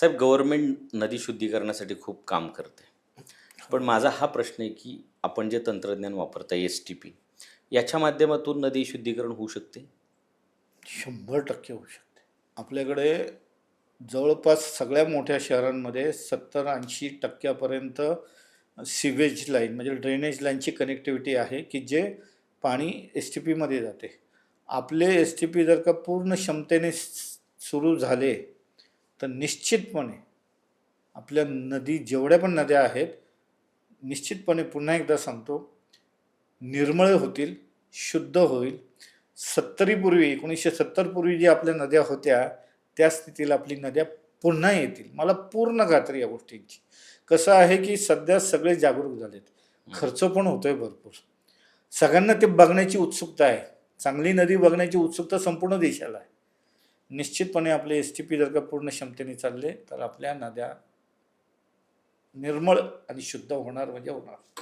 साहेब, government नदी शुद्धीकरणासाठी खूप काम करते. पण माझा हा प्रश्न आहे, की आपण जे तंत्रज्ञान वापरता एस-टी-पी, याच्या माध्यमातून नदी शुद्धीकरण होऊ शकते? 100% होऊ शकते. आपल्याकडे जवळपास सगळ्या मोठ्या शहरांमध्ये 70-80% पर्यंत सिवेज लाईन म्हणजे ड्रेनेज लाईनची कनेक्टिव्हिटी आहे, की जे पाणी एस-टी-पीमध्ये जाते. आपले एस-टी-पी जर का पूर्ण क्षमतेने सुरू झाले, तर निश्चितपणे आपल्या नदी जेवढ्या पण नद्या आहेत, निश्चितपणे पुन्हा एकदा सांगतो, निर्मळ होतील, शुद्ध होईल. 1970 पूर्वी जी आपल्या नद्या होत्या, त्या स्थितीला आपली नद्या पुन्हा येतील. मला पूर्ण खात्री या गोष्टींची. कसं आहे, की सध्या सगळे जागरूक झालेत. खर्च पण होतोय भरपूर. सगळ्यांना ते बघण्याची उत्सुकता आहे. चांगली नदी बघण्याची उत्सुकता संपूर्ण देशाला आहे. निश्चितपणे आपले एस-टी-पी जर का पूर्ण क्षमतेने चालले, तर आपल्या नद्या निर्मळ आणि शुद्ध होणार म्हणजे होणार.